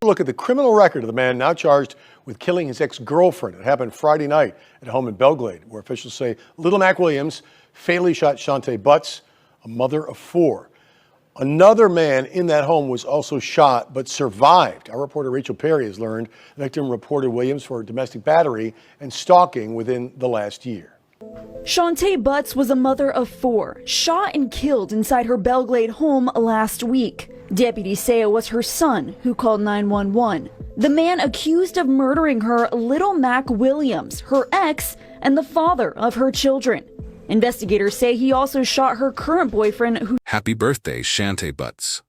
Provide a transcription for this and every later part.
Look at the criminal record of the man now charged with killing his ex-girlfriend. It happened Friday night at a home in Belgrade, where officials say Little Mac Williams fatally shot Shantae Butts, a mother of 4. Another man in that home was also shot but survived. Our reporter Rachel Perry has learned the victim reported Williams for domestic battery and stalking within the last year. Shantae Butts was a mother of 4, shot and killed inside her Belgrade home last week. Deputies say it was her son who called 911. The man accused of murdering her, Little Mac Williams, her ex, and the father of her children. Investigators say he also shot her current boyfriend who— Happy birthday, Shantae Butts.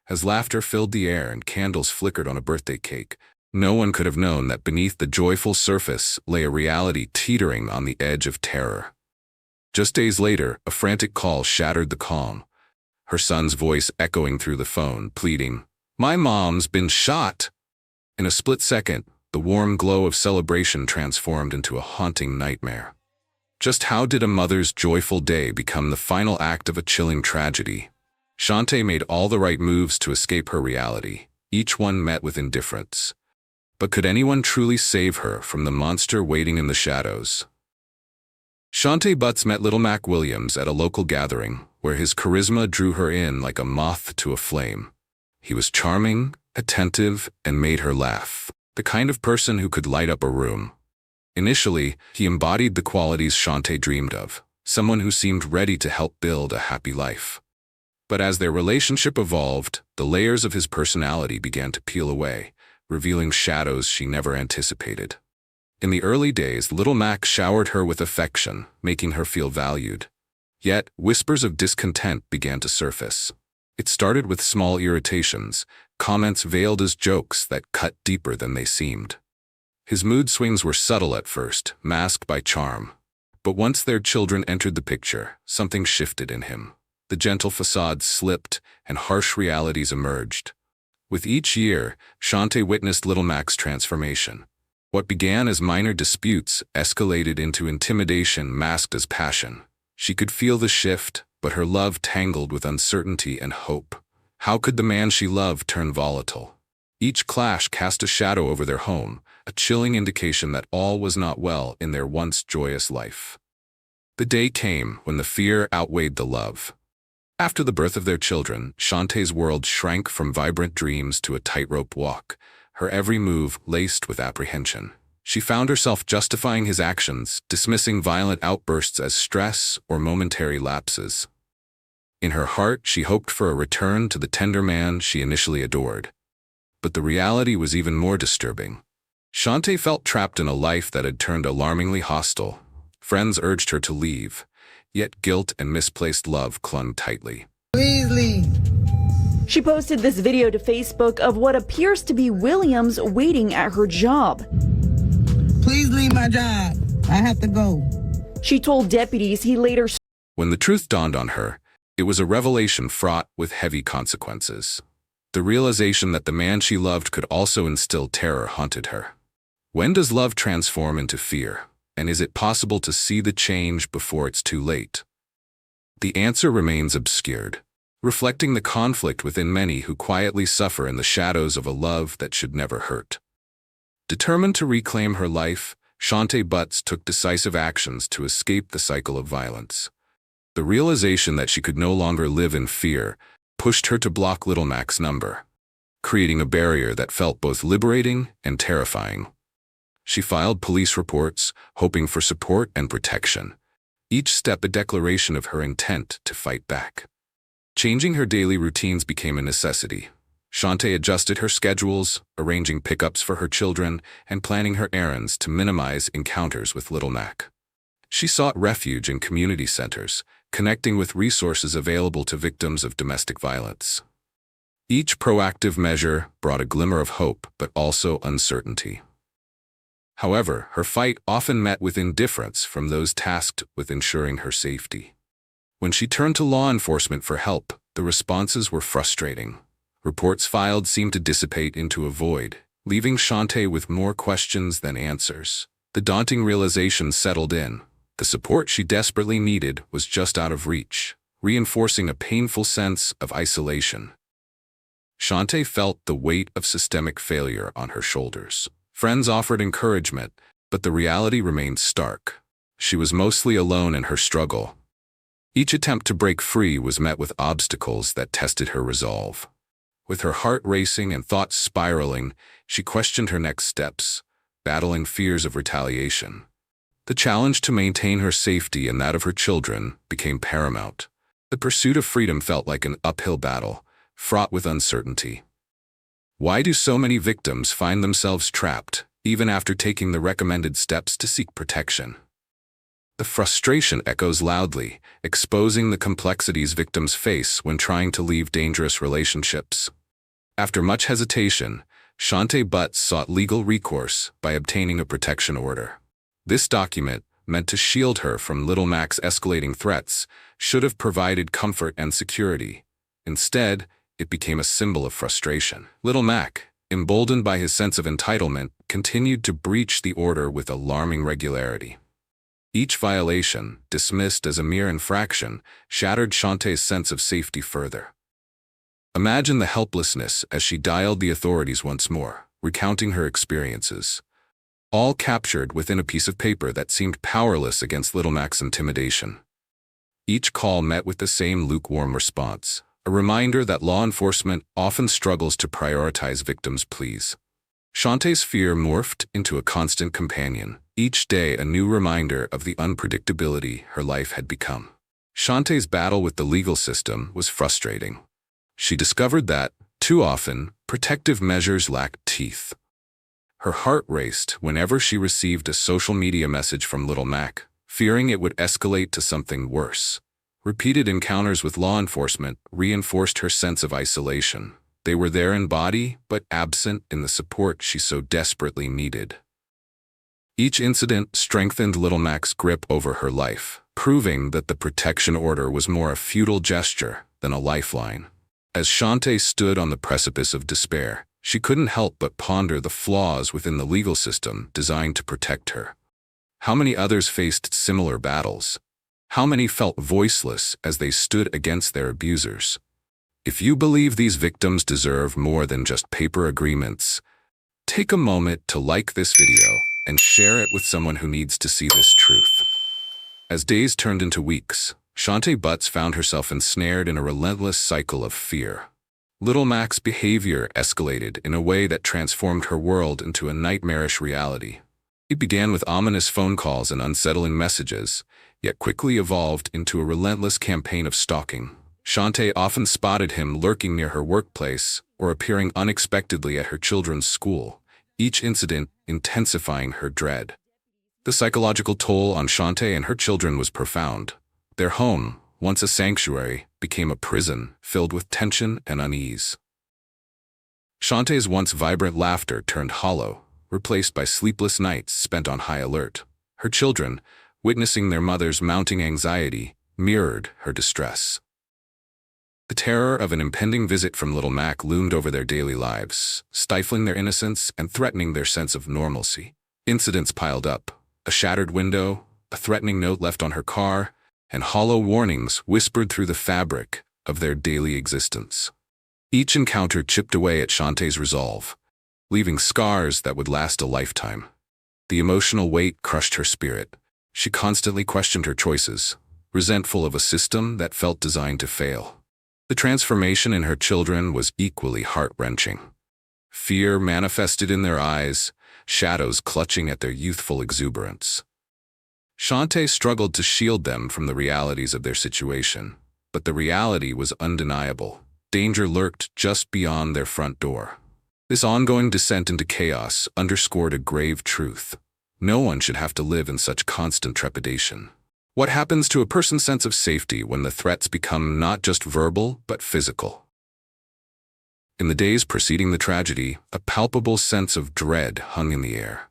As laughter filled the air and candles flickered on a birthday cake, no one could have known that beneath the joyful surface lay a reality teetering on the edge of terror. Just days later, a frantic call shattered the calm, her son's voice echoing through the phone, pleading, "My mom's been shot." In a split second, the warm glow of celebration transformed into a haunting nightmare. Just how did a mother's joyful day become the final act of a chilling tragedy? Shantae made all the right moves to escape her reality, each one met with indifference. But could anyone truly save her from the monster waiting in the shadows? Shantae Butts met Little Mac Williams at a local gathering, where his charisma drew her in like a moth to a flame. He was charming, attentive, and made her laugh, the kind of person who could light up a room. Initially, he embodied the qualities Shantae dreamed of, someone who seemed ready to help build a happy life. But as their relationship evolved, the layers of his personality began to peel away, revealing shadows she never anticipated. In the early days, Little Mac showered her with affection, making her feel valued. Yet, whispers of discontent began to surface. It started with small irritations, comments veiled as jokes that cut deeper than they seemed. His mood swings were subtle at first, masked by charm. But once their children entered the picture, something shifted in him. The gentle facade slipped, and harsh realities emerged. With each year, Shantae witnessed Little Mac's transformation. What began as minor disputes escalated into intimidation masked as passion. She could feel the shift, but her love tangled with uncertainty and hope. How could the man she loved turn volatile? Each clash cast a shadow over their home, a chilling indication that all was not well in their once joyous life. The day came when the fear outweighed the love. After the birth of their children, Shantae's world shrank from vibrant dreams to a tightrope walk, her every move laced with apprehension. She found herself justifying his actions, dismissing violent outbursts as stress or momentary lapses. In her heart, she hoped for a return to the tender man she initially adored. But the reality was even more disturbing. Shantae felt trapped in a life that had turned alarmingly hostile. Friends urged her to leave, yet guilt and misplaced love clung tightly. Please leave. She posted this video to Facebook of what appears to be Williams waiting at her job. Please leave my job. I have to go. She told deputies he later— When the truth dawned on her, it was a revelation fraught with heavy consequences. The realization that the man she loved could also instill terror haunted her. When does love transform into fear? And is it possible to see the change before it's too late? The answer remains obscured, reflecting the conflict within many who quietly suffer in the shadows of a love that should never hurt. Determined to reclaim her life, Shantae Butts took decisive actions to escape the cycle of violence. The realization that she could no longer live in fear pushed her to block Little Mac's number, creating a barrier that felt both liberating and terrifying. She filed police reports, hoping for support and protection, each step a declaration of her intent to fight back. Changing her daily routines became a necessity. Shantae adjusted her schedules, arranging pickups for her children, and planning her errands to minimize encounters with Little Mac. She sought refuge in community centers, connecting with resources available to victims of domestic violence. Each proactive measure brought a glimmer of hope, but also uncertainty. However, her fight often met with indifference from those tasked with ensuring her safety. When she turned to law enforcement for help, the responses were frustrating. Reports filed seemed to dissipate into a void, leaving Shantae with more questions than answers. The daunting realization settled in. The support she desperately needed was just out of reach, reinforcing a painful sense of isolation. Shantae felt the weight of systemic failure on her shoulders. Friends offered encouragement, but the reality remained stark. She was mostly alone in her struggle. Each attempt to break free was met with obstacles that tested her resolve. With her heart racing and thoughts spiraling, she questioned her next steps, battling fears of retaliation. The challenge to maintain her safety and that of her children became paramount. The pursuit of freedom felt like an uphill battle, fraught with uncertainty. Why do so many victims find themselves trapped, even after taking the recommended steps to seek protection? The frustration echoes loudly, exposing the complexities victims face when trying to leave dangerous relationships. After much hesitation, Shantae Butts sought legal recourse by obtaining a protection order. This document, meant to shield her from Little Mac's escalating threats, should have provided comfort and security. Instead, it became a symbol of frustration. Little Mac, emboldened by his sense of entitlement, continued to breach the order with alarming regularity. Each violation, dismissed as a mere infraction, shattered Shantae's sense of safety further. Imagine the helplessness as she dialed the authorities once more, recounting her experiences, all captured within a piece of paper that seemed powerless against Little Mac's intimidation. Each call met with the same lukewarm response, a reminder that law enforcement often struggles to prioritize victims' pleas. Shantae's fear morphed into a constant companion, each day a new reminder of the unpredictability her life had become. Shantae's battle with the legal system was frustrating. She discovered that, too often, protective measures lacked teeth. Her heart raced whenever she received a social media message from Little Mac, fearing it would escalate to something worse. Repeated encounters with law enforcement reinforced her sense of isolation. They were there in body, but absent in the support she so desperately needed. Each incident strengthened Little Mac's grip over her life, proving that the protection order was more a futile gesture than a lifeline. As Shantae stood on the precipice of despair, she couldn't help but ponder the flaws within the legal system designed to protect her. How many others faced similar battles? How many felt voiceless as they stood against their abusers? If you believe these victims deserve more than just paper agreements, take a moment to like this video and share it with someone who needs to see this truth. As days turned into weeks, Shantae Butts found herself ensnared in a relentless cycle of fear. Little Mac's behavior escalated in a way that transformed her world into a nightmarish reality. It began with ominous phone calls and unsettling messages, yet quickly evolved into a relentless campaign of stalking. Shantae often spotted him lurking near her workplace or appearing unexpectedly at her children's school, each incident intensifying her dread. The psychological toll on Shantae and her children was profound. Their home, once a sanctuary, became a prison filled with tension and unease. Shantae's once vibrant laughter turned hollow, replaced by sleepless nights spent on high alert. Her children, witnessing their mother's mounting anxiety, mirrored her distress. The terror of an impending visit from Little Mac loomed over their daily lives, stifling their innocence and threatening their sense of normalcy. Incidents piled up: a shattered window, a threatening note left on her car, and hollow warnings whispered through the fabric of their daily existence. Each encounter chipped away at Shantae's resolve, leaving scars that would last a lifetime. The emotional weight crushed her spirit. She constantly questioned her choices, resentful of a system that felt designed to fail. The transformation in her children was equally heart-wrenching. Fear manifested in their eyes, shadows clutching at their youthful exuberance. Shantae struggled to shield them from the realities of their situation, but the reality was undeniable. Danger lurked just beyond their front door. This ongoing descent into chaos underscored a grave truth. No one should have to live in such constant trepidation. What happens to a person's sense of safety when the threats become not just verbal, but physical? In the days preceding the tragedy, a palpable sense of dread hung in the air.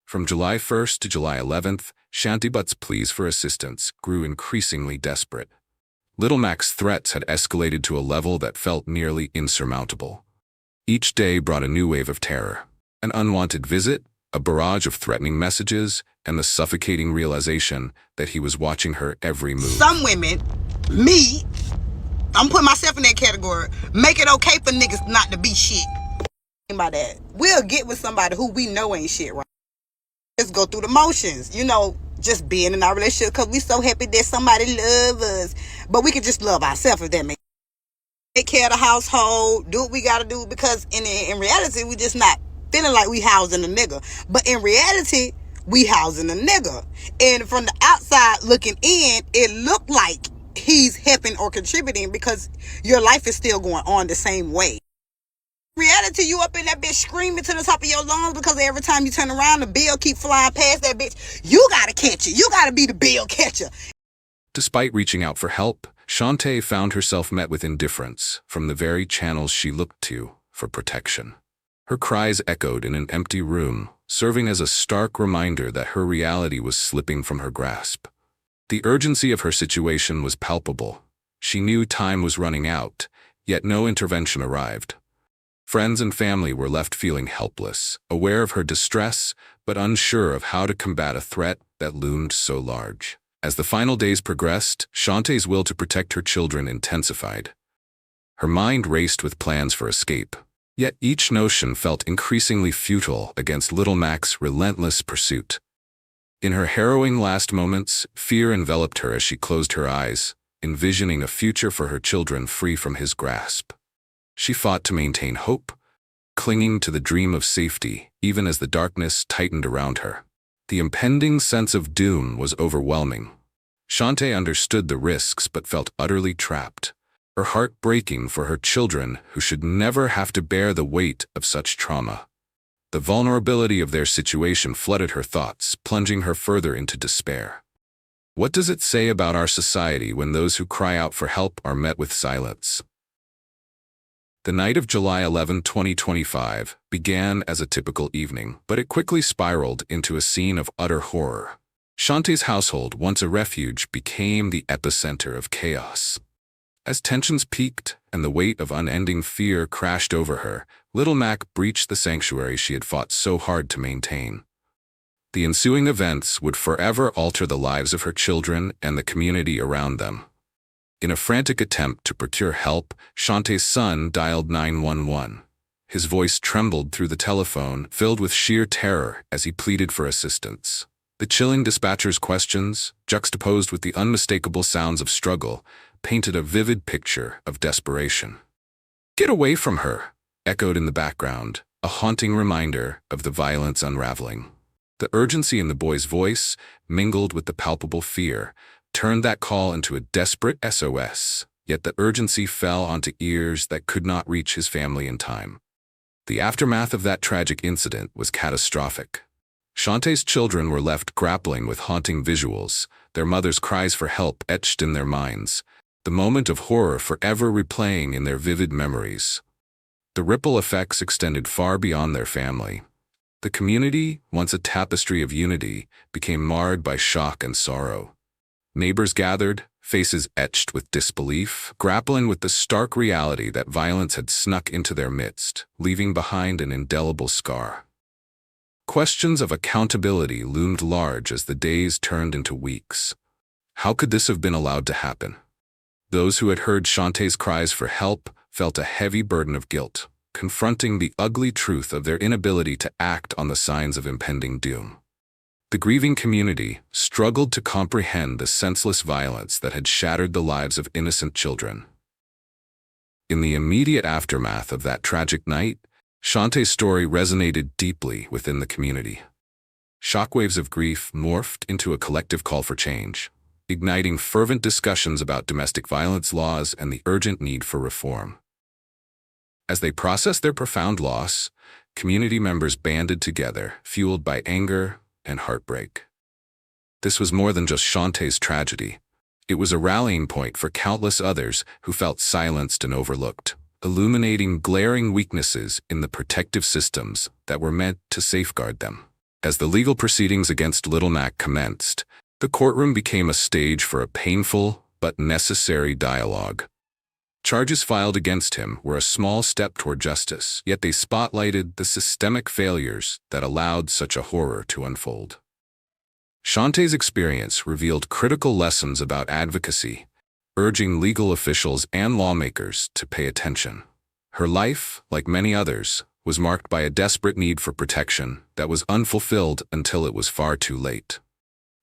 From July 1st to July 11th, Shantae Butts' pleas for assistance grew increasingly desperate. Little Mac's threats had escalated to a level that felt nearly insurmountable. Each day brought a new wave of terror: an unwanted visit, a barrage of threatening messages, and the suffocating realization that he was watching her every move. Some women, me, I'm putting myself in that category. Make it okay for niggas not to be shit. By that, we'll get with somebody who we know ain't shit, right? Just go through the motions, just being in our relationship because we so happy that somebody love us. But we can just love ourselves if that makes sense. Take care of the household, do what we gotta do, because in reality, we just not feeling like we housing a nigga. But in reality, we housing a nigga. And from the outside looking in, it looked like he's helping or contributing because your life is still going on the same way. In reality, you up in that bitch screaming to the top of your lungs because every time you turn around, the bill keep flying past that bitch. You gotta catch it. You gotta be the bill catcher. Despite reaching out for help, Shantae found herself met with indifference from the very channels she looked to for protection. Her cries echoed in an empty room, serving as a stark reminder that her reality was slipping from her grasp. The urgency of her situation was palpable. She knew time was running out, yet no intervention arrived. Friends and family were left feeling helpless, aware of her distress, but unsure of how to combat a threat that loomed so large. As the final days progressed, Shantae's will to protect her children intensified. Her mind raced with plans for escape, yet each notion felt increasingly futile against Little Mac's relentless pursuit. In her harrowing last moments, fear enveloped her as she closed her eyes, envisioning a future for her children free from his grasp. She fought to maintain hope, clinging to the dream of safety, even as the darkness tightened around her. The impending sense of doom was overwhelming. Shantae understood the risks but felt utterly trapped, her heart breaking for her children who should never have to bear the weight of such trauma. The vulnerability of their situation flooded her thoughts, plunging her further into despair. What does it say about our society when those who cry out for help are met with silence? The night of July 11, 2025, began as a typical evening, but it quickly spiraled into a scene of utter horror. Shantae's household, once a refuge, became the epicenter of chaos. As tensions peaked and the weight of unending fear crashed over her, Little Mac breached the sanctuary she had fought so hard to maintain. The ensuing events would forever alter the lives of her children and the community around them. In a frantic attempt to procure help, Shantae's son dialed 911. His voice trembled through the telephone, filled with sheer terror as he pleaded for assistance. The chilling dispatcher's questions, juxtaposed with the unmistakable sounds of struggle, painted a vivid picture of desperation. "Get away from her," echoed in the background, a haunting reminder of the violence unraveling. The urgency in the boy's voice, mingled with the palpable fear, turned that call into a desperate SOS, yet the urgency fell onto ears that could not reach his family in time. The aftermath of that tragic incident was catastrophic. Shantae's children were left grappling with haunting visuals, their mother's cries for help etched in their minds, the moment of horror forever replaying in their vivid memories. The ripple effects extended far beyond their family. The community, once a tapestry of unity, became marred by shock and sorrow. Neighbors gathered, faces etched with disbelief, grappling with the stark reality that violence had snuck into their midst, leaving behind an indelible scar. Questions of accountability loomed large as the days turned into weeks. How could this have been allowed to happen? Those who had heard Shantae's cries for help felt a heavy burden of guilt, confronting the ugly truth of their inability to act on the signs of impending doom. The grieving community struggled to comprehend the senseless violence that had shattered the lives of innocent children. In the immediate aftermath of that tragic night, Shantae's story resonated deeply within the community. Shockwaves of grief morphed into a collective call for change, igniting fervent discussions about domestic violence laws and the urgent need for reform. As they processed their profound loss, community members banded together, fueled by anger and heartbreak. This was more than just Shantae's tragedy. It was a rallying point for countless others who felt silenced and overlooked, illuminating glaring weaknesses in the protective systems that were meant to safeguard them. As the legal proceedings against Little Mac commenced, the courtroom became a stage for a painful but necessary dialogue. Charges filed against him were a small step toward justice, yet they spotlighted the systemic failures that allowed such a horror to unfold. Shantae's experience revealed critical lessons about advocacy, urging legal officials and lawmakers to pay attention. Her life, like many others, was marked by a desperate need for protection that was unfulfilled until it was far too late.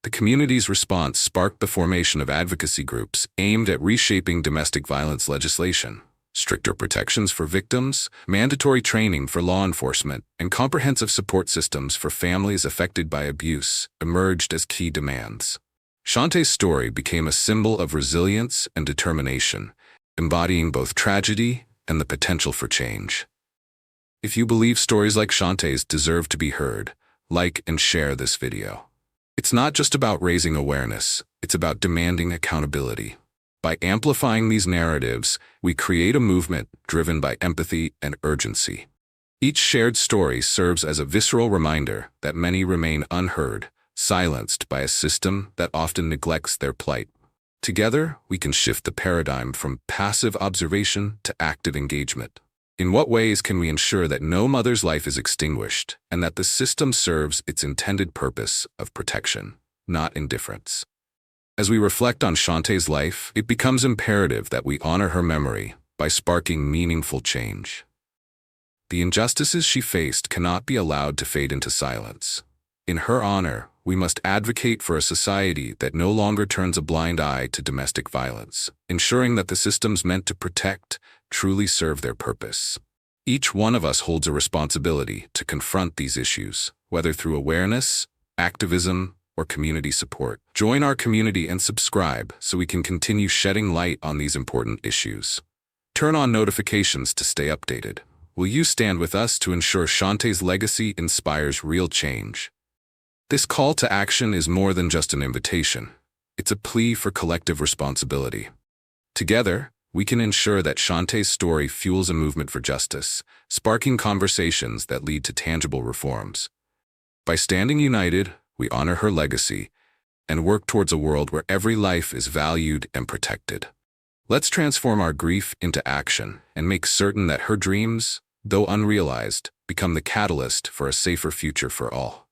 The community's response sparked the formation of advocacy groups aimed at reshaping domestic violence legislation. Stricter protections for victims, mandatory training for law enforcement, and comprehensive support systems for families affected by abuse emerged as key demands. Shantae's story became a symbol of resilience and determination, embodying both tragedy and the potential for change. If you believe stories like Shantae's deserve to be heard, like and share this video. It's not just about raising awareness, it's about demanding accountability. By amplifying these narratives, we create a movement driven by empathy and urgency. Each shared story serves as a visceral reminder that many remain unheard, silenced by a system that often neglects their plight. Together, we can shift the paradigm from passive observation to active engagement. In what ways can we ensure that no mother's life is extinguished and that the system serves its intended purpose of protection, not indifference? As we reflect on Shantae's life, it becomes imperative that we honor her memory by sparking meaningful change. The injustices she faced cannot be allowed to fade into silence. In her honor, we must advocate for a society that no longer turns a blind eye to domestic violence, ensuring that the systems meant to protect truly serve their purpose. Each one of us holds a responsibility to confront these issues, whether through awareness, activism, or community support. Join our community and subscribe so we can continue shedding light on these important issues. Turn on notifications to stay updated. Will you stand with us to ensure Shantae's legacy inspires real change? This call to action is more than just an invitation. It's a plea for collective responsibility. Together, we can ensure that Shantae's story fuels a movement for justice, sparking conversations that lead to tangible reforms. By standing united, we honor her legacy and work towards a world where every life is valued and protected. Let's transform our grief into action and make certain that her dreams, though unrealized, become the catalyst for a safer future for all.